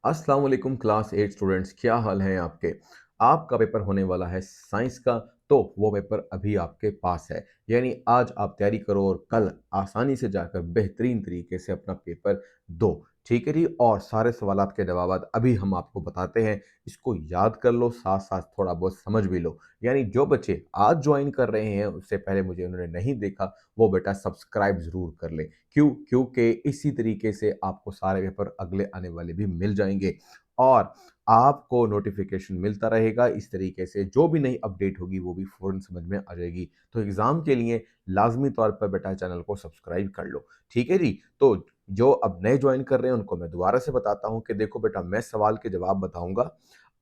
अस्सलाम वालेकुम class 8 students, क्या हाल है आपके। आपका पेपर होने वाला है साइंस का। तो वो पेपर अभी आपके पास है, यानी आज आप तैयारी करो और कल आसानी से जाकर बेहतरीन तरीके से अपना पेपर दो। ठीक है जी। और सारे सवालात के जवाब अभी हम आपको बताते हैं, इसको याद कर लो, साथ साथ थोड़ा बहुत समझ भी लो। यानी जो बच्चे आज ज्वाइन कर रहे हैं, उससे पहले मुझे उन्होंने नहीं देखा, वो बेटा सब्सक्राइब जरूर कर ले। क्यों? क्योंकि इसी तरीके से आपको सारे पेपर अगले आने वाले भी मिल जाएंगे और आपको नोटिफिकेशन मिलता रहेगा। इस तरीके से जो भी नई अपडेट होगी वो भी फौरन समझ में आ जाएगी। तो एग्जाम के लिए लाजमी तौर पर बेटा चैनल को सब्सक्राइब कर लो। ठीक है जी। तो जो अब नए ज्वाइन कर रहे हैं उनको मैं दोबारा से बताता हूं कि देखो बेटा, मैं सवाल के जवाब बताऊंगा,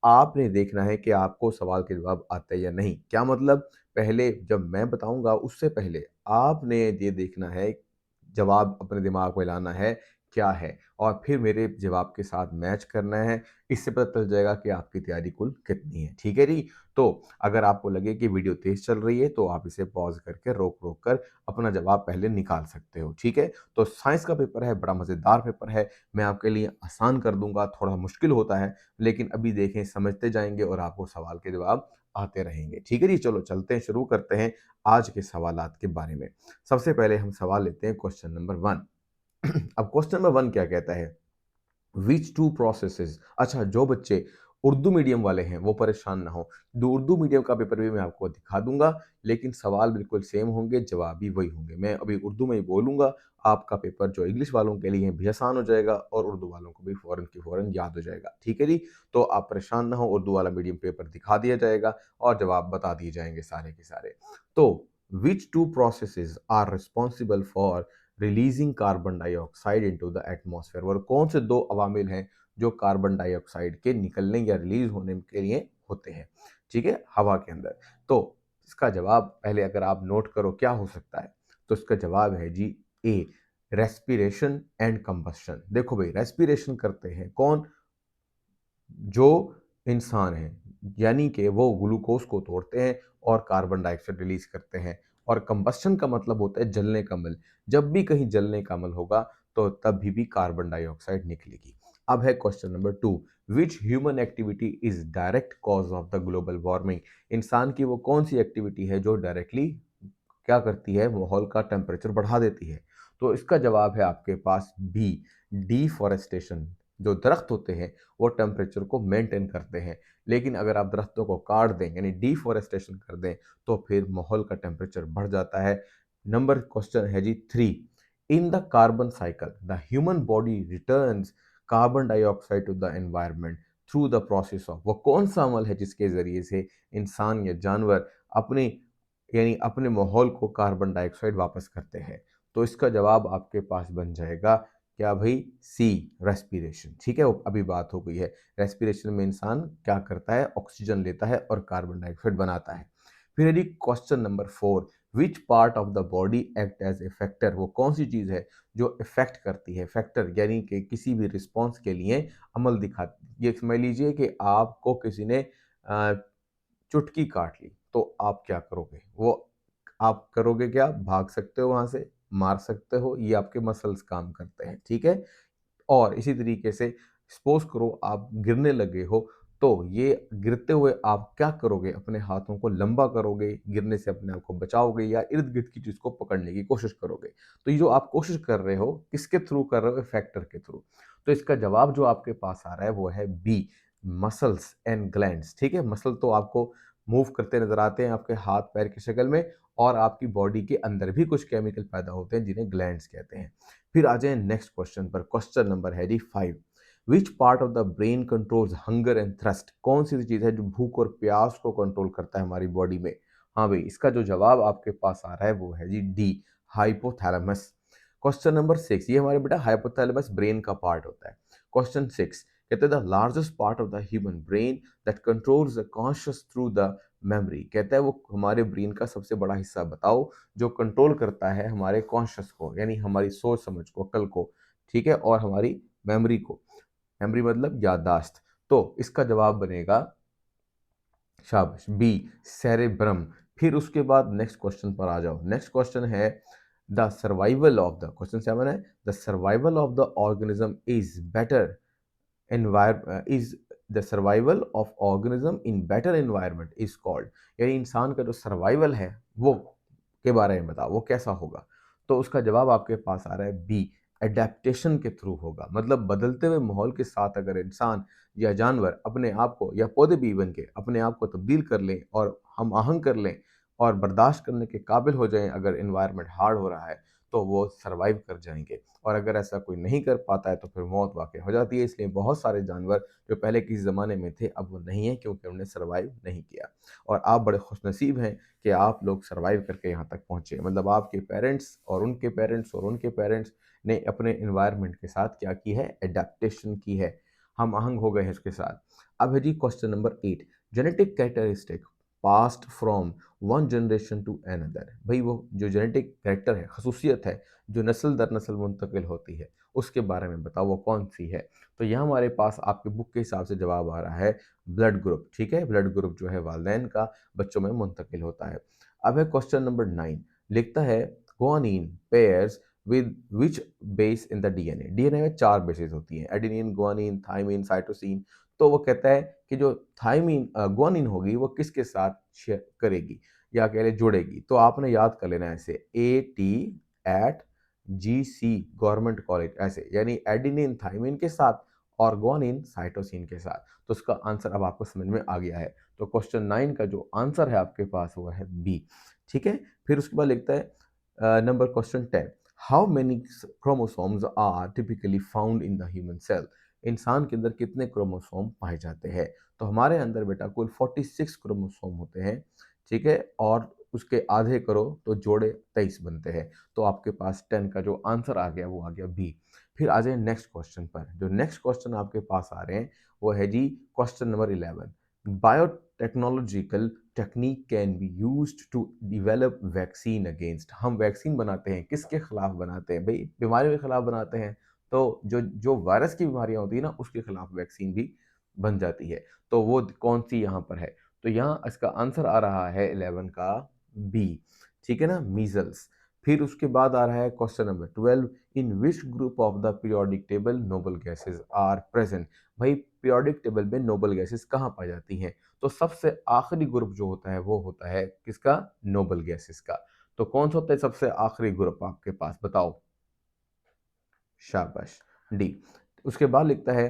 आपने देखना है कि आपको सवाल के जवाब आते हैं या नहीं। क्या मतलब? पहले जब मैं बताऊंगा उससे पहले आपने ये देखना है, जवाब अपने दिमाग में लाना है क्या है, और फिर मेरे जवाब के साथ मैच करना है। इससे पता चल जाएगा कि आपकी तैयारी कुल कितनी है। ठीक है जी। तो अगर आपको लगे कि वीडियो तेज चल रही है तो आप इसे पॉज करके रोक रोक कर अपना जवाब पहले निकाल सकते हो। ठीक है। तो साइंस का पेपर है, बड़ा मजेदार पेपर है। मैं आपके लिए आसान कर दूंगा, थोड़ा मुश्किल होता है, लेकिन अभी देखें, समझते जाएंगे और आपको सवाल के जवाब आते रहेंगे। ठीक है जी। चलो चलते हैं, शुरू करते हैं आज के सवालात के बारे में। सबसे पहले हम सवाल लेते हैं क्वेश्चन नंबर 1। अब क्वेश्चन नंबर 1 क्या कहता है? विच टू प्रोसेसेस। अच्छा, जो बच्चे उर्दू मीडियम वाले हैं वो परेशान ना हो, उर्दू मीडियम का पेपर भी मैं आपको दिखा दूंगा, लेकिन सवाल बिल्कुल सेम होंगे, जवाब भी वही होंगे। मैं अभी उर्दू में ही बोलूंगा, आपका पेपर जो इंग्लिश वालों के लिए भी आसान हो जाएगा और उर्दू वालों को भी फौरन की फौरन याद हो जाएगा। ठीक है जी। तो आप परेशान ना हो, उर्दू वाला मीडियम पेपर दिखा दिया जाएगा और जवाब बता दिए जाएंगे सारे के सारे। तो which two processes are responsible for releasing carbon dioxide into the atmosphere. और कौन से दो अवामिल हैं जो कार्बन डाइऑक्साइड के निकलने या रिलीज होने के लिए होते हैं, ठीक है, हवा के अंदर। तो इसका जवाब पहले अगर आप नोट करो क्या हो सकता है, तो इसका जवाब है जी ए, रेस्पिरेशन एंड कंबस्शन। देखो भाई, रेस्पिरेशन करते हैं कौन? जो इंसान है, यानी कि वो ग्लूकोज को तोड़ते हैं और कार्बन डाइऑक्साइड रिलीज करते हैं। और कंबस्शन का मतलब होता है जलने का अमल। जब भी कहीं जलने का अमल होगा तो तभी भी कार्बन डाइऑक्साइड निकलेगी। अब है question number 2। Which human activity is direct cause of the global warming. इंसान की वो कौन सी एक्टिविटी है जो डायरेक्टली क्या करती है, माहौल का टेम्परेचर बढ़ा देती है? तो इसका जवाब है आपके पास बी, डिफॉरेस्टेशन। जो दरख्त होते हैं वो टेम्परेचर को मेंटेन करते हैं, लेकिन अगर आप दरख्तों को काट दें यानी डिफॉरेस्टेशन कर दें तो फिर माहौल का टेम्परेचर बढ़ जाता है। नंबर क्वेश्चन है जी 3। In the carbon cycle the human body returns carbon dioxide to the environment through the process of. वो कौन सा अमल है जिसके जरिए से इंसान या जानवर अपने यानी अपने माहौल को कार्बन डाइऑक्साइड वापस करते हैं? तो इसका जवाब आपके पास बन जाएगा क्या भाई? सी, रेस्पिरेशन। ठीक है, वो अभी बात हो गई है। रेस्पिरेशन में इंसान क्या करता है? ऑक्सीजन लेता है और कार्बन डाइऑक्साइड बनाता है। फिर यदि question number 4। Which part of the body act as a factor. वो कौन सी चीज है जो इफेक्ट करती है? फैक्टर यानी कि किसी भी रिस्पॉन्स के लिए अमल दिखाती है। ये समझ लीजिए कि आपको किसी ने अ, चुटकी काट ली तो आप क्या करोगे? वो आप करोगे क्या? भाग सकते हो वहां से, मार सकते हो, ये आपके मसल्स काम करते हैं। ठीक है। और इसी तरीके से सपोज करो आप गिरने लगे हो, तो ये गिरते हुए आप क्या करोगे? अपने हाथों को लंबा करोगे, गिरने से अपने आप को बचाओगे, या इर्द गिर्द की चीज को पकड़ने की कोशिश करोगे? तो ये जो आप कोशिश कर रहे हो किसके थ्रू कर रहे हो? फैक्टर के थ्रू। तो इसका जवाब जो आपके पास आ रहा है वो है बी, मसल्स एंड ग्लैंड्स। ठीक है। मसल तो आपको मूव करते नजर आते हैं आपके हाथ पैर की शक्ल में, और आपकी बॉडी के अंदर भी कुछ केमिकल पैदा होते हैं जिन्हें ग्लैंड्स कहते हैं। फिर आ जाए नेक्स्ट क्वेश्चन पर। क्वेश्चन नंबर है जी 5। विच part of the brain controls hunger and thrust. कौन सी चीज है जो भूख और प्यास को कंट्रोल करता है हमारी बॉडी में? हाँ भाई, इसका जो जवाब आपके पास आ रहा है वो है G D, hypothalamus. Question number 6। ये हमारे बेटा हाइपोथैलेमस ब्रेन का पार्ट होता है। क्वेश्चन 6 कहते हैं the largest part of the human brain that controls the conscious through the memory. कहता है वो हमारे ब्रेन का सबसे बड़ा हिस्सा बताओ जो कंट्रोल करता है हमारे कॉन्शियस को, यानी हमारी सोच समझ को, अकल को। ठीक है। और हमारी मेमोरी को। मेमोरी मतलब याददाश्त। तो इसका जवाब बनेगा, शाबाश, बी, सेरेब्रम। फिर उसके बाद नेक्स्ट क्वेश्चन पर आ जाओ। नेक्स्ट क्वेश्चन है the survival of the, question 7 है, the survival of the organism is better is the survival of organism in better environment is called, यानी इंसान का जो सर्वाइवल है वो के बारे में बताओ, वो कैसा होगा। तो उसका जवाब आपके पास आ रहा है बी, एडेप्टेशन के थ्रू होगा। मतलब बदलते हुए माहौल के साथ अगर इंसान या जानवर अपने आप को, या पौधे भी बन के अपने आप को तब्दील कर लें और हम आहंग कर लें और बर्दाश्त करने के काबिल हो जाएं, अगर इन्वायरमेंट हार्ड हो रहा है तो वो सर्वाइव कर जाएंगे। और अगर ऐसा कोई नहीं कर पाता है तो फिर मौत वाक़ई हो जाती है। इसलिए बहुत सारे जानवर जो पहले किसी ज़माने में थे अब वो नहीं है, क्योंकि उन्होंने सर्वाइव नहीं किया। और आप बड़े खुशनसीब हैं कि आप लोग सर्वाइव करके यहाँ तक पहुँचे। मतलब आपके पेरेंट्स और उनके पेरेंट्स और उनके पेरेंट्स ने अपने इन्वायरमेंट के साथ क्या की है, एडेप्टेशन की है, हम आहंग हो गए हैं उसके साथ। अब है जी question number 8, genetic characteristic passed from one generation to another. भाई वो जो जेनेटिक कैरेक्टर है, खसूसियत है, जो नस्ल दर नस्ल मुंतकिल होती है, उसके बारे में बताओ वो कौन सी है। तो यहाँ हमारे पास आपके बुक के हिसाब से जवाब आ रहा है ब्लड ग्रुप। ठीक है, ब्लड ग्रुप जो है वालिदैन का बच्चों में मुंतकिल होता है। अब है क्वेश्चन नंबर 9, लिखता है guanine pairs with which base in the DNA. DNA में 4 बेसेस होती हैं, एडेनिन, गुआनिन, थाइमिन, साइटोसिन। तो वो कहता है कि जो थाइमिन गुआनिन होगी वो किसके साथ शेयर करेगी या कह रहे जुड़ेगी। तो आपने याद कर लेना ऐसे AT@GC गवर्नमेंट कॉलेज ऐसे, यानी एडेनिन थाइमिन के साथ और गुआनिन साइटोसिन के साथ। तो उसका आंसर अब आपको समझ में आ गया है। तो क्वेश्चन 9 का जो आंसर है आपके पास वो है बी। ठीक है, फिर उसके बाद लिखता है number question 10, how many chromosomes are typically found in the human cell. इंसान के अंदर कितने क्रोमोसोम पाए जाते हैं। तो हमारे अंदर बेटा कुल 46 क्रोमोसोम होते हैं। ठीक है, और उसके आधे करो तो जोड़े 23 बनते हैं। तो आपके पास 10 का जो आंसर आ गया वो आ गया बी। फिर आ जाए नेक्स्ट क्वेश्चन पर। जो नेक्स्ट क्वेश्चन आपके पास आ रहे हैं वो है जी question number 11, biotechnological technique can be used to develop vaccine against. हम वैक्सीन बनाते हैं किसके खिलाफ बनाते हैं, भाई बीमारियों के खिलाफ बनाते हैं। तो जो जो वायरस की बीमारियां होती है ना उसके खिलाफ वैक्सीन भी बन जाती है। तो वो कौन सी यहाँ पर है। तो यहाँ इसका आंसर आ रहा है 11 का बी। ठीक है ना, मीजल्स। फिर उसके बाद आ रहा है question number 12, in which group of the periodic table noble gases are present. भाई पीरियोडिक टेबल में नोबल गैसेस कहाँ पाई जाती हैं। तो सबसे आखिरी ग्रुप जो होता है वो होता है किसका, नोबल गैसेस का। तो कौन सा होता है सबसे आखिरी ग्रुप आपके पास, बताओ। शाबाश, डी। उसके बाद लिखता है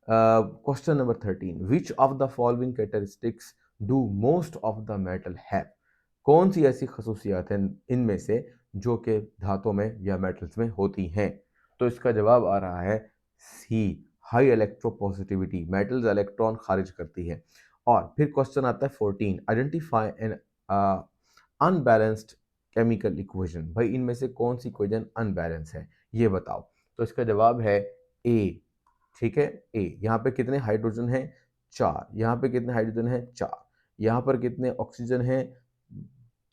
question number 13, which of the following characteristics do most of the metal have. कौन सी ऐसी खसूसियात हैं इनमें से जो कि धातुओं में या मेटल्स में होती हैं। तो इसका जवाब आ रहा है सी, हाई इलेक्ट्रोपॉजिटिविटी, मेटल्स इलेक्ट्रॉन खारिज करती है। और फिर क्वेश्चन आता है 14, identify N unbalanced chemical equation. भाई इनमें से कौन सी इक्वेशन अनबैलेंस है ये बताओ। तो इसका जवाब है ए। ठीक है, ए। यहाँ पे कितने हाइड्रोजन हैं, 4। यहाँ पे कितने हाइड्रोजन हैं, 4। यहाँ पर कितने ऑक्सीजन हैं,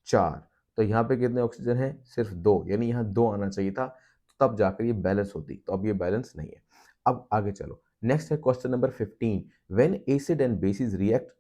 4। तो यहाँ पे कितने ऑक्सीजन हैं, सिर्फ 2। यानी यहाँ 2 आना चाहिए था, तो तब जाकर ये बैलेंस होती। तो अब ये बैलेंस नहीं है। अब आगे चलो, नेक्स्ट है question number 15, when acid and basis react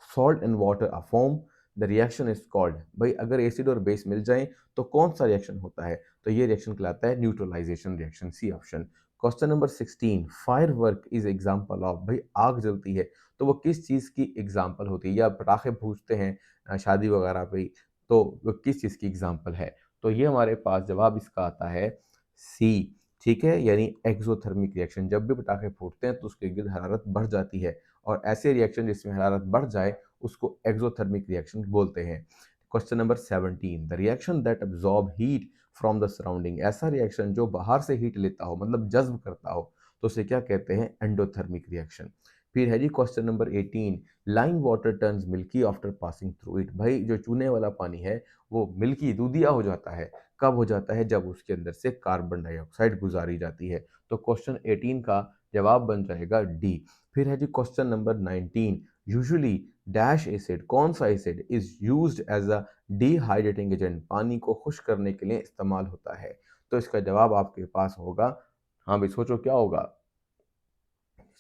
salt and water are form the reaction is called. भाई अगर एसिड और बेस मिल जाएं तो कौन सा रिएक्शन होता है। तो ये रिएक्शन कहलाता है neutralisation reaction, C option. Question number 16, fire work is example of. भाई आग जलती है तो वो किस चीज़ की एग्जाम्पल होती है, या पटाखे फूटते हैं शादी वगैरह पे, तो वो किस चीज़ की एग्जाम्पल है। तो ये हमारे पास जवाब इसका आता है सी। ठीक है, यानी एक्सोथर्मिक रिएक्शन। जब भी पटाखे फूटते हैं तो उसके गिर्द हरारत बढ़ जाती है, और ऐसे रिएक्शन जिसमें हरारत बढ़ जाए उसको एक्सोथर्मिक रिएक्शन बोलते हैं। Question number 17, the reaction that absorb heat from the surrounding. ऐसा रिएक्शन जो बाहर से हीट लेता हो, मतलब जज्ब करता हो, तो उसे क्या कहते हैं, एंडोथर्मिक रिएक्शन। फिर है जी question number 18, lime water turns milky after passing through it. भाई जो चूने वाला पानी है वो मिल्की दूधिया हो जाता है। कब हो जाता है, जब उसके अंदर से कार्बन डाइऑक्साइड गुजारी जाती है। तो क्वेश्चन 18 का जवाब बन जाएगा डी। फिर है जी question number 19, usually dash acid, कौन सा acid is used as a dehydrating agent, पानी को खुश्क करने के लिए इस्तेमाल होता है। तो इसका जवाब आपके पास होगा, हाँ भाई सोचो क्या होगा।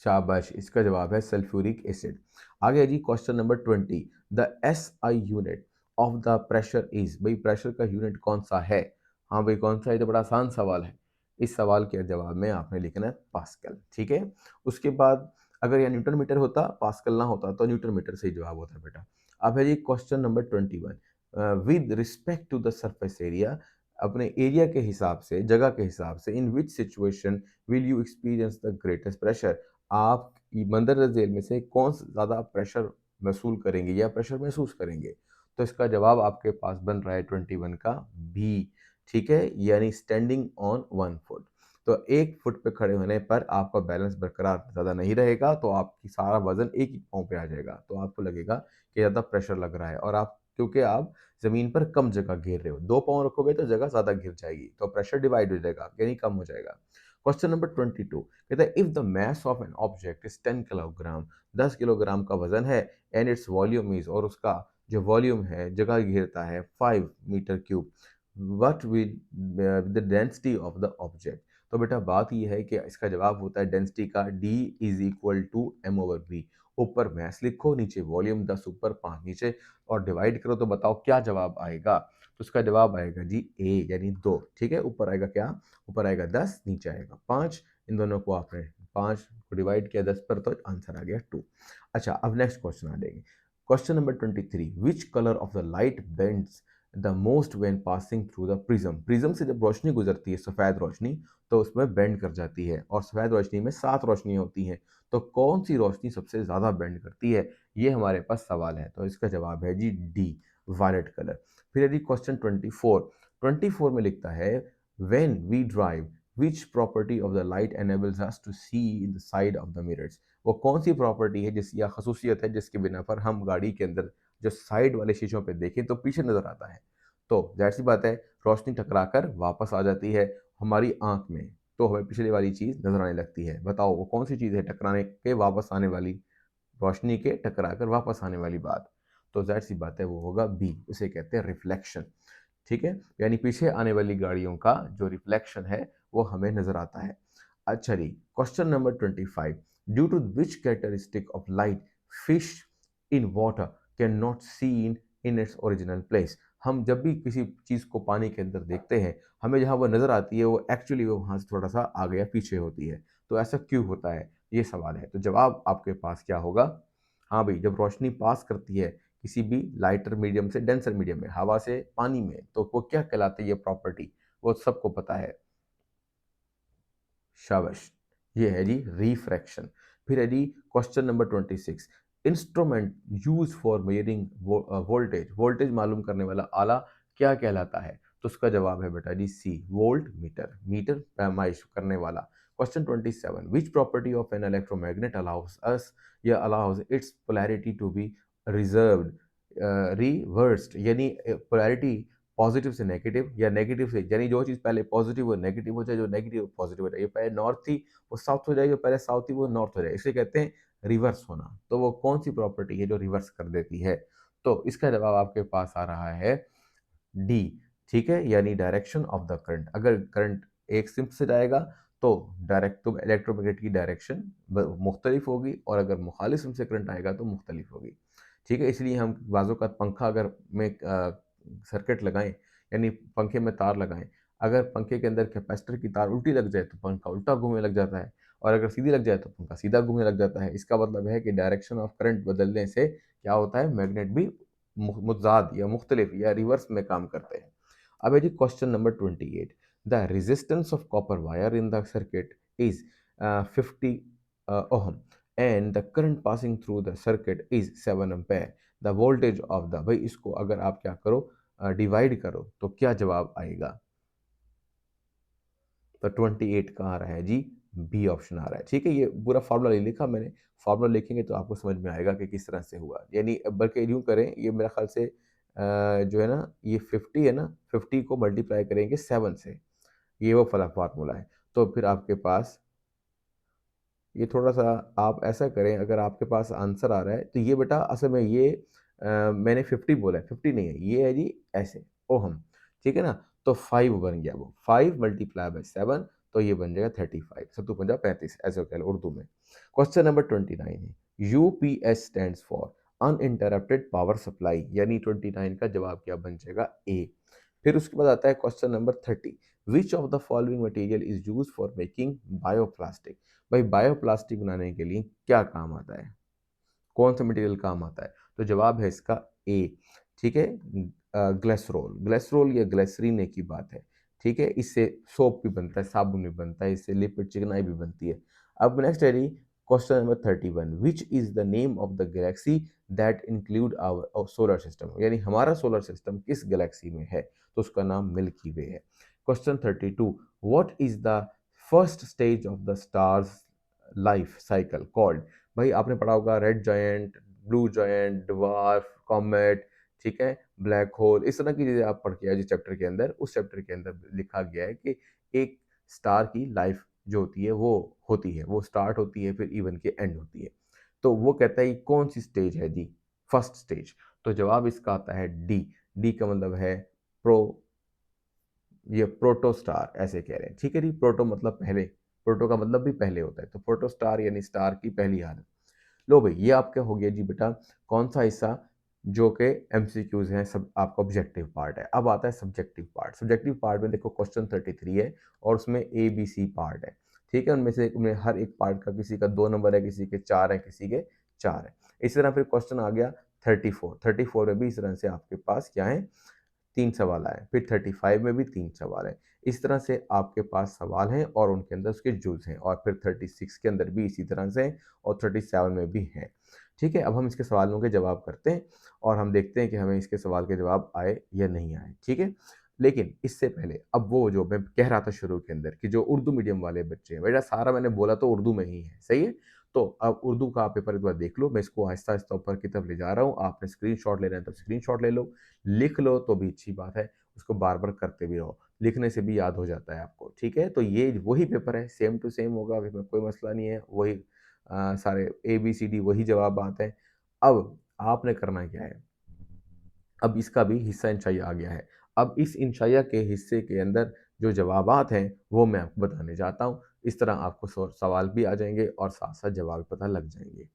शाबाश, इसका जवाब है सल्फ्यूरिक एसिड। आगे जी question number 20, the SI unit of the pressure is. भाई प्रेशर का यूनिट कौन सा है। हाँ भाई कौन सा है, तो बड़ा आसान सवाल है। इस सवाल के जवाब में आपने लिखना है पास्कल, ठीक है। उसके बाद अगर यह न्यूटन मीटर होता, पास्कल ना होता, तो न्यूटन मीटर सही जवाब होता बेटा। अब है जी question number 21, with respect to the surface area, अपने एरिया के हिसाब से, जगह के हिसाब से, in which situation will you experience the greatest pressure, आप मंदरजा झील में से कौन सा ज़्यादा प्रेशर महसूल करेंगे या प्रेशर महसूस करेंगे। तो इसका जवाब आपके पास बन रहा है 21 का बी, ठीक है, यानी स्टैंडिंग ऑन 1 फुट। तो 1 फुट पे खड़े होने पर आपका बैलेंस बरकरार ज़्यादा नहीं रहेगा, तो आपकी सारा वजन एक ही पाँव पे आ जाएगा, तो आपको लगेगा कि ज़्यादा प्रेशर लग रहा है, और आप क्योंकि आप ज़मीन पर कम जगह घेर रहे हो, 2 पाँव रखोगे तो जगह ज़्यादा घिर जाएगी, तो प्रेशर डिवाइड हो जाएगा यानी कम हो जाएगा। क्वेश्चन नंबर 22 कहता है, if the mass of an object is 10 kilogram, 10 kilogram का वजन है, एंड इट्स वॉल्यूम इज, और उसका जो वॉल्यूम है, जगह घेरता है 5 metre cube, what will the density of the object. तो बेटा बात यह है कि इसका जवाब होता है डेंसिटी का D is equal to M/V। ऊपर मैस लिखो, नीचे वॉल्यूम, 10 ऊपर 5 नीचे, और डिवाइड करो, तो बताओ क्या जवाब आएगा। तो इसका जवाब आएगा जी ए, यानी 2, ठीक है। ऊपर आएगा क्या, ऊपर आएगा 10, नीचे आएगा 5, इन दोनों को आपने 5 को डिवाइड किया 10 पर, तो आंसर आ गया 2। अच्छा, अब नेक्स्ट क्वेश्चन आ जाएंगे। Question number 23, which colour of the light bends the most when passing through the prism. Prism से जब रोशनी गुजरती है, सफ़ेद रोशनी, तो उसमें बेंड कर जाती है, और सफ़ेद रोशनी में 7 रोशनियाँ होती हैं, तो कौन सी रोशनी सबसे ज़्यादा बेंड करती है, ये हमारे पास सवाल है। तो इसका जवाब है जी डी, वायलेट कलर। फिर यदि क्वेश्चन 24 में लिखता है, when we drive which property of the light enables us to see in the side of the mirrors. वो कौन सी प्रॉपर्टी है जिस या खसूसियत है जिसके बिना पर हम गाड़ी के अंदर जो साइड वाले शीशों पे देखें तो पीछे नजर आता है। तो जाहिर सी बात है, रोशनी टकराकर वापस आ जाती है हमारी आंख में, तो हमें पिछले वाली चीज नजर आने लगती है। बताओ वो कौन सी चीज है, टकराने के वापस आने वाली, रोशनी के टकराकर वापस आने वाली बात। तो जाहिर सी बात है वो होगा बी, उसे कहते हैं रिफ्लेक्शन, ठीक है, यानी पीछे आने वाली गाड़ियों का जो रिफ्लेक्शन है वो हमें नजर आता है। अच्छा जी, question number 25, due to which characteristic of light fish in water can not seen in its original place. हम जब भी किसी चीज को पानी के अंदर देखते हैं, हमें जहां वो नजर आती है वो एक्चुअली वो वहां से थोड़ा सा आगे या पीछे होती है, तो ऐसा क्यों होता है, ये सवाल है। तो जवाब आपके पास क्या होगा, हाँ भाई, जब रोशनी पास करती है किसी भी लाइटर मीडियम से डेंसर मीडियम में, हवा से पानी में, तो वो क्या कहलाती है ये प्रॉपर्टी, वो सबको पता है। शाबाश, ये है जी रिफ्रैक्शन। फिर है जी question number 26, instrument use for measuring voltage, voltage मालूम करने वाला आला क्या कहलाता है। तो उसका जवाब है बेटा जी सी, वोल्ट मीटर, मीटर पैमाइश करने वाला। Question 27, which property of an electromagnet allows us या allows its polarity to be reserved reversed, यानी पोलैरिटी पॉजिटिव से नेगेटिव या नेगेटिव से, यानी जो चीज़ पहले पॉजिटिव वो नेगेटिव हो जाए, जो नेगेटिव पॉजिटिव हो जाए, ये पहले नॉर्थ थी वो साउथ हो जाए, जो पहले साउथ थी वो नॉर्थ हो जाए, इसे कहते हैं रिवर्स होना। तो वो कौन सी प्रॉपर्टी है जो रिवर्स कर देती है। तो इसका जवाब आपके पास आ रहा है डी, ठीक है, यानी डायरेक्शन ऑफ द करंट। अगर करंट एक सिंप से जाएगा तो डायरेक्ट तो इलेक्ट्रोमैग्नेट की डायरेक्शन मुख्तलिफ होगी, और अगर मुखालिफ सिंप से करंट आएगा तो मुख्तलिफ होगी, ठीक है। इसलिए हम बाजू का पंखा अगर में सर्किट लगाएं, यानी पंखे में तार लगाएं, अगर पंखे के अंदर कैपेसिटर की तार उल्टी लग जाए तो पंखा उल्टा घूमने लग जाता है, और अगर सीधी लग जाए तो पंखा सीधा घूमने लग जाता है। इसका मतलब है कि डायरेक्शन ऑफ करंट बदलने से क्या होता है, मैग्नेट भी मुतजाद या मुख्तलिफ या रिवर्स में काम करते हैं। अब है जी question number 28, the resistance of copper wire in the circuit is 50 ohm and the current passing through the circuit is 7 ampere, the voltage of the, भाई इसको अगर आप क्या करो, डिवाइड करो, तो क्या जवाब आएगा। तो 28 कहाँ आ रहा है जी, बी ऑप्शन आ रहा है, ठीक है। ये पूरा फार्मूला नहीं लिखा मैंने, फार्मूला लिखेंगे तो आपको समझ में आएगा कि किस तरह से हुआ, यानी बल्कि यूँ करें, ये मेरे ख्याल से जो है ना, ये 50 है ना, 50 को मल्टीप्लाई करेंगे 7 से, ये वो फला फार्मूला है। तो फिर आपके पास ये थोड़ा सा आप ऐसा करें, अगर आपके पास आंसर आ रहा है तो ये बेटा असल में ये मैंने 50 बोला है, 50 नहीं है, ये है जी ऐसे ओहम, ठीक है ना। तो 5 बन गया, वो 5 मल्टीप्लाई बाय 7, तो ये बन जाएगा 35, 7×5 = 35, ऐसे होता है उर्दू में। क्वेश्चन नंबर 29 है, UPS stands for uninterrupted power supply, यानी 29 का जवाब क्या बन जाएगा, ए। फिर उसके बाद आता है question number 30, which of the following material is use for making bioplastic. भाई बायोप्लास्टिक बनाने के लिए क्या काम आता है, कौन सा मटेरियल काम आता है? तो जवाब है इसका ए, ठीक है, ग्लिसरॉल। ग्लिसरॉल या ग्लिसरीन एक ही बात है, ठीक है। इससे सोप भी बनता है, साबुन भी बनता है, इससे लिपिड चिकनाई भी बनती है। अब नेक्स्ट है question number 31, which is the name of the galaxy that include our solar system, यानी हमारा सोलर सिस्टम किस गैलेक्सी में है? तो उसका नाम मिल्की वे है। Question 32, what is the first stage of the stars life cycle called. भाई आपने पढ़ा होगा red giant, blue giant, dwarf, comet, ठीक है, ब्लैक होल, इस तरह की चीजें आप पढ़ के आए जिस चैप्टर के अंदर, उस चैप्टर के अंदर लिखा गया है कि एक स्टार की लाइफ जो होती है वो स्टार्ट होती है फिर इवन के एंड होती है। तो वो कहता है ये कौन सी स्टेज है जी, फर्स्ट स्टेज। तो जवाब इसका आता है डी। डी का मतलब है प्रो, ये प्रोटोस्टार ऐसे कह रहे हैं, ठीक है जी। प्रोटो मतलब पहले, प्रोटो का मतलब भी पहले होता है, तो प्रोटोस्टार यानी स्टार की पहली हालत। लो भाई ये आपका हो गया जी बेटा कौन सा हिस्सा, जो कि एमसीक्यूज हैं, सब आपका ऑब्जेक्टिव पार्ट है। अब आता है सब्जेक्टिव पार्ट। सब्जेक्टिव पार्ट में देखो क्वेश्चन 33 है और उसमें ए बी सी पार्ट है, ठीक है। उनमें से उनमें हर एक पार्ट का किसी का 2 नंबर है, किसी के 4 है, किसी के 4 है। इसी तरह फिर क्वेश्चन आ गया 34। 34 में भी इस तरह से आपके पास क्या है, 3 सवाल आए। फिर 35 में भी 3 सवाल है। इस तरह से आपके पास सवाल हैं और उनके अंदर उसके जुज हैं। और फिर 36 के अंदर भी इसी तरह से और 37 में भी हैं, ठीक है। अब हम इसके सवालों के जवाब करते हैं और हम देखते हैं कि हमें इसके सवाल के जवाब आए या नहीं आए, ठीक है। लेकिन इससे पहले अब वो जो मैं कह रहा था शुरू के अंदर कि जो उर्दू मीडियम वाले बच्चे हैं, बेटा सारा मैंने बोला तो उर्दू में ही है, सही है। तो अब उर्दू का आप पेपर एक बार देख लो, मैं इसको आहिस्ता आहिस्ता ऊपर की तरफ ले जा रहा हूँ। आपने स्क्रीनशॉट ले रहे हैं तो स्क्रीनशॉट ले लो, लिख लो तो भी अच्छी बात है, उसको बार बार करते भी रहो, लिखने से भी याद हो जाता है आपको, ठीक है। तो ये वही पेपर है, सेम टू सेम होगा, इसमें कोई मसला नहीं है, वही सारे ए बी सी डी वही जवाब आते हैं। अब आपने करना क्या है, अब इसका भी हिस्सा इंशाइया आ गया है। अब इस इंशाइया के हिस्से के अंदर जो जवाबात हैं वो मैं आपको बताने जाता हूँ। इस तरह आपको सवाल भी आ जाएंगे और साथ साथ जवाब भी पता लग जाएंगे।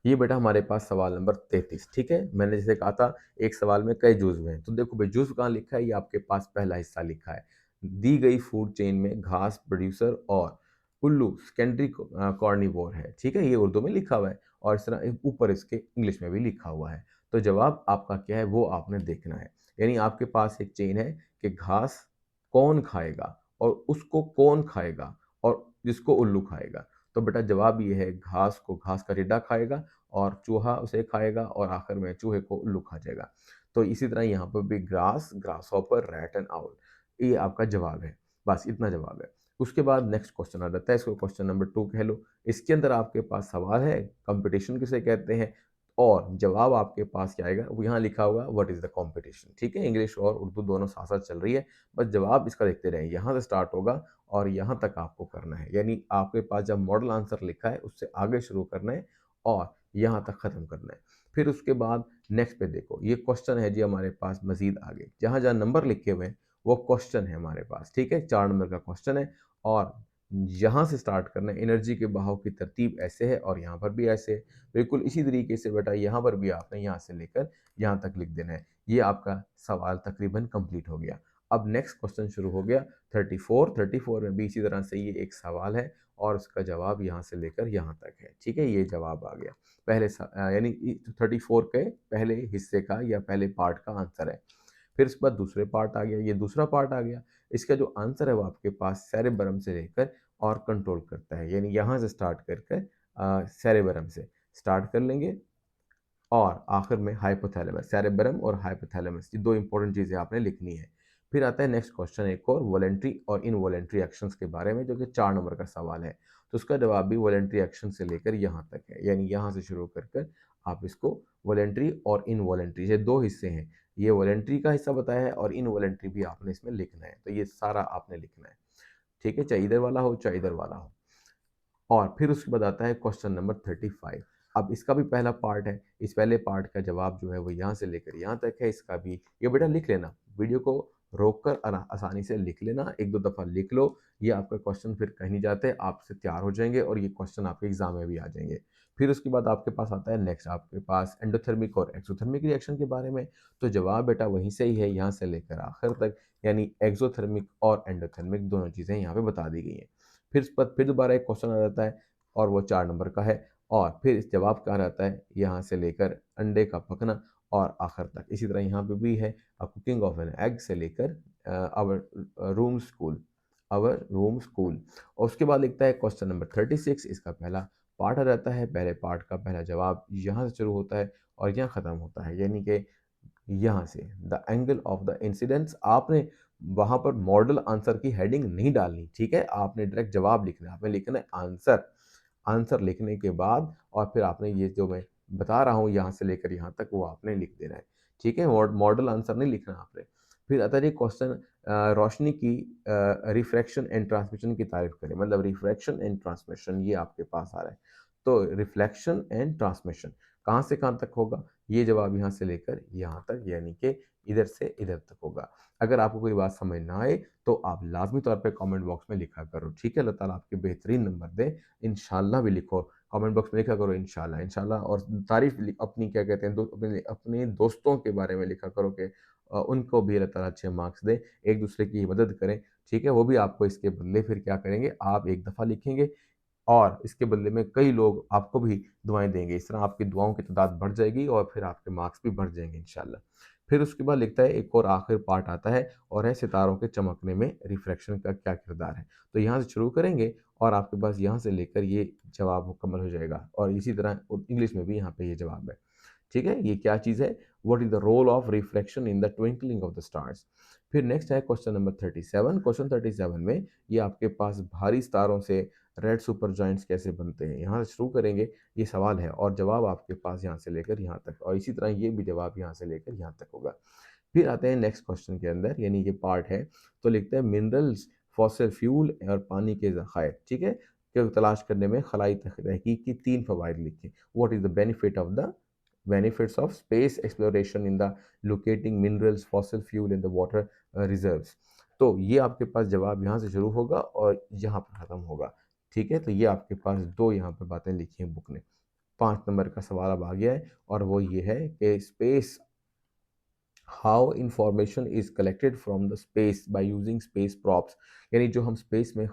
ये बेटा हमारे पास सवाल नंबर 33, ठीक है। मैंने जैसे कहा था एक सवाल में कई जुज्व हैं, तो देखो भाई जुज्व कहाँ लिखा है, ये आपके पास पहला हिस्सा लिखा है। दी गई फूड चेन में घास प्रोड्यूसर और उल्लू सेकेंडरी कॉर्निवोर है, ठीक है, ये उर्दू में लिखा हुआ है और इस तरह ऊपर इसके इंग्लिश में भी लिखा हुआ है। तो जवाब आपका क्या है वो आपने देखना है। यानी आपके पास एक चेन है कि घास कौन खाएगा और उसको कौन खाएगा और जिसको उल्लू खाएगा। तो बेटा जवाब ये है घास को घास का टिड्डा खाएगा और चूहा उसे खाएगा और आखिर में चूहे को उल्लू खा जाएगा। तो इसी तरह यहाँ पर भी grass, grass hopper, rat and owl, ये आपका जवाब है। बस इतना जवाब है। उसके बाद नेक्स्ट क्वेश्चन आ जाता है, इसको क्वेश्चन नंबर 2 कह लो। इसके अंदर आपके पास सवाल है कंपटीशन किसे कहते हैं और जवाब आपके पास क्या आएगा, वो यहाँ लिखा होगा व्हाट इज द कंपटीशन, ठीक है। इंग्लिश और उर्दू दोनों साथ साथ चल रही है, बस जवाब इसका देखते रहे। यहाँ से स्टार्ट होगा और यहाँ तक आपको करना है, यानी आपके पास जब मॉडल आंसर लिखा है उससे आगे शुरू करना है और यहाँ तक ख़त्म करना है। फिर उसके बाद नेक्स्ट पे देखो, ये क्वेश्चन है जी हमारे पास मजीद आगे, जहाँ जहाँ नंबर लिखे हुए हैं वो क्वेश्चन है हमारे पास, ठीक है। 4 नंबर का क्वेश्चन है और यहाँ से स्टार्ट करना है। एनर्जी के बहाव की तरतीब ऐसे है और यहाँ पर भी ऐसे है, बिल्कुल इसी तरीके से बेटा यहाँ पर भी आपने यहाँ से लेकर यहाँ तक लिख देना है। ये आपका सवाल तकरीबन कंप्लीट हो गया। अब नेक्स्ट क्वेश्चन शुरू हो गया 34। 34 में भी इसी तरह से ये एक सवाल है और उसका जवाब यहाँ से लेकर यहाँ तक है, ठीक है। ये जवाब आ गया पहले यानी 34 के पहले हिस्से का या पहले पार्ट का आंसर है। फिर उसके बाद दूसरे पार्ट आ गया, ये दूसरा पार्ट आ गया। इसका जो आंसर है वो आपके पास सेरेब्रम से लेकर और कंट्रोल करता है, यानी यहाँ से स्टार्ट करके सेरेब्रम से स्टार्ट कर लेंगे और आखिर में हाइपोथैलेमस। सेरेब्रम और हाइपोथैलेमस ये 2 इंपॉर्टेंट चीज़ें आपने लिखनी है। फिर आता है नेक्स्ट क्वेश्चन एक और वॉलेंट्री और इनवॉलेंट्री एक्शंस के बारे में, जो कि 4 नंबर का सवाल है। तो उसका जवाब भी वॉलेंट्री एक्शन से लेकर यहाँ तक है, यानी यहाँ से शुरू कर आप इसको वॉलेंट्री और इनवॉलेंट्री, ये 2 हिस्से हैं। ये वॉलेंट्री का हिस्सा बताया है और इनवॉलेंट्री भी आपने इसमें लिखना है, तो ये सारा आपने लिखना है, ठीक है, चाहे इधर वाला हो चाहे इधर वाला हो। और फिर उसके बाद आता है क्वेश्चन नंबर 35। अब इसका भी पहला पार्ट है, इस पहले पार्ट का जवाब जो है वो यहाँ से लेकर यहाँ तक है। इसका भी ये बेटा लिख लेना, वीडियो को रोक कर आसानी से लिख लेना, एक दो दफ़ा लिख लो, ये आपका क्वेश्चन फिर कहीं नहीं जाते, आपसे तैयार हो जाएंगे और ये क्वेश्चन आपके एग्जाम में भी आ जाएंगे। फिर उसके बाद आपके पास आता है नेक्स्ट, आपके पास एंडोथर्मिक और एक्सोथर्मिक रिएक्शन के बारे में। तो जवाब बेटा वहीं से ही है, यहाँ से लेकर आखिर तक, यानी एक्सोथर्मिक और एंडोथर्मिक दोनों चीज़ें यहाँ पे बता दी गई हैं। फिर इस पर फिर दोबारा एक क्वेश्चन आ जाता है और वो 4 नंबर का है, और फिर इस जवाब कहाँ रहता है, यहाँ से लेकर अंडे का पकना और आखिर तक। इसी तरह यहाँ पे भी है कुकिंग ऑफ एन एग से लेकर our room school, our room school. और उसके बाद लिखता है क्वेश्चन नंबर 36, इसका पहला पार्ट आ जाता है, पहले पार्ट का पहला जवाब यहाँ से शुरू होता है और यहाँ ख़त्म होता है, यानी कि यहाँ से the angle of the incidence. आपने वहाँ पर मॉडल आंसर की हेडिंग नहीं डालनी, ठीक है, आपने डायरेक्ट जवाब लिखना है, आपने लिखना है आंसर। आंसर लिखने के बाद और फिर आपने ये जो मैं बता रहा हूँ यहाँ से लेकर यहाँ तक वो आपने लिख देना है, ठीक है, मॉडल आंसर नहीं लिखना आपने। फिर आता है क्वेश्चन, रोशनी की रिफ्रैक्शन एंड ट्रांसमिशन की तारीफ करें, मतलब रिफ्रैक्शन एंड ट्रांसमिशन ये आपके पास आ रहा है। तो रिफ्लेक्शन एंड ट्रांसमिशन कहाँ से कहाँ तक होगा, ये जवाब यहाँ से लेकर यहाँ तक, यानी कि इधर से इधर तक होगा। अगर आपको कोई बात समझ ना आए तो आप लाजमी तौर पे कमेंट बॉक्स में लिखा करो, ठीक है, अल्लाह ताला आपके बेहतरीन नंबर दे। इंशाल्लाह भी लिखो, कमेंट बॉक्स में लिखा करो इंशाल्लाह इंशाल्लाह, और तारीफ अपनी क्या कहते हैं अपने दोस्तों के बारे में लिखा करो कि उनको भी अल्लाह ताला अच्छे मार्क्स दे, एक दूसरे की मदद करें, ठीक है। वो भी आपको इसके बदले फिर क्या करेंगे, आप एक दफ़ा लिखेंगे और इसके बदले में कई लोग आपको भी दुआएं देंगे, इस तरह आपकी दुआओं की तादाद बढ़ जाएगी और फिर आपके मार्क्स भी बढ़ जाएंगे इंशाल्लाह। फिर उसके बाद लिखता है एक और आखिर पार्ट आता है और है सितारों के चमकने में रिफ्लेक्शन का क्या किरदार है। तो यहाँ से शुरू करेंगे और आपके पास यहाँ से लेकर ये जवाब मुकम्मल हो जाएगा, और इसी तरह इंग्लिश में भी यहाँ पे ये जवाब है, ठीक है। ये क्या चीज़ है, what is the role of reflection in the twinkling of the stars. फिर नेक्स्ट है क्वेश्चन नंबर 37। क्वेश्चन 37 में ये आपके पास भारी सितारों से रेड सुपर जॉइंट्स कैसे बनते हैं, यहाँ से शुरू करेंगे, ये सवाल है और जवाब आपके पास यहाँ से लेकर यहाँ तक, और इसी तरह ये भी जवाब यहाँ से लेकर यहाँ तक होगा। फिर आते हैं नेक्स्ट क्वेश्चन के अंदर, यानी ये पार्ट है, तो लिखते हैं मिनरल्स, फॉसिल फ्यूल और पानी के ज़खायर, ठीक है, के तलाश करने में खलाई तहकीक की 3 फ़वाइद लिखें। What is the benefit of the benefits of space exploration in the locating minerals, fossil fuel in the water reserves। तो ये आपके पास जवाब यहाँ से शुरू होगा और यहाँ पर ख़त्म होगा, ठीक है। तो ये आपके पास दो यहाँ पर बातें लिखी हैं बुक ने। 5 नंबर का सवाल अब आ गया है और वो ये है कि space, how information is collected from the space by using space props, यानी जो हम स्पेस में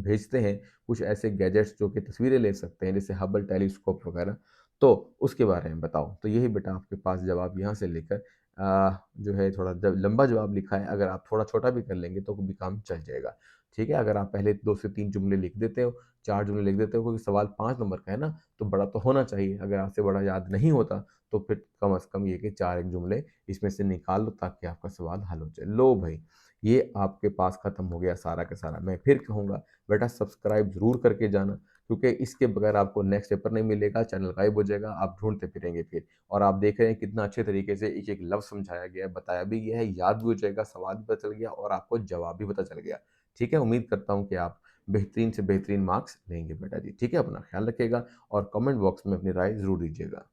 भेजते हैं कुछ ऐसे गैजेट्स जो कि तस्वीरें ले सकते हैं जैसे हबल टेलीस्कोप वगैरह, तो उसके बारे में बताओ। तो यही बेटा आपके पास जवाब यहाँ से लेकर जो है थोड़ा लंबा जवाब लिखा है, अगर आप थोड़ा छोटा भी कर लेंगे तो भी काम चल जाएगा, ठीक है। अगर आप पहले 2 से 3 जुमले लिख देते हो, 4 जुमले लिख देते हो, क्योंकि सवाल 5 नंबर का है ना, तो बड़ा तो होना चाहिए, अगर आपसे बड़ा याद नहीं होता तो फिर कम से कम ये कि 4 एक जुमले इसमें से निकाल लो ताकि आपका सवाल हल हो जाए। लो भाई, ये आपके पास खत्म हो गया सारा का सारा। मैं फिर कहूँगा बेटा सब्सक्राइब ज़रूर करके जाना, क्योंकि इसके बगैर आपको नेक्स्ट पेपर नहीं मिलेगा, चैनल गायब हो जाएगा, आप ढूंढते फिरेंगे फिर। और आप देख रहे हैं कितना अच्छे तरीके से एक एक लफ्ज़ समझाया गया है, बताया भी गया है, याद भी हो जाएगा, सवाल भी पता चल गया और आपको जवाब भी पता चल गया, ठीक है। उम्मीद करता हूँ कि आप बेहतरीन से बेहतरीन मार्क्स लेंगे बेटा जी, ठीक है। अपना ख्याल रखिएगा और कमेंट बॉक्स में अपनी राय ज़रूर दीजिएगा।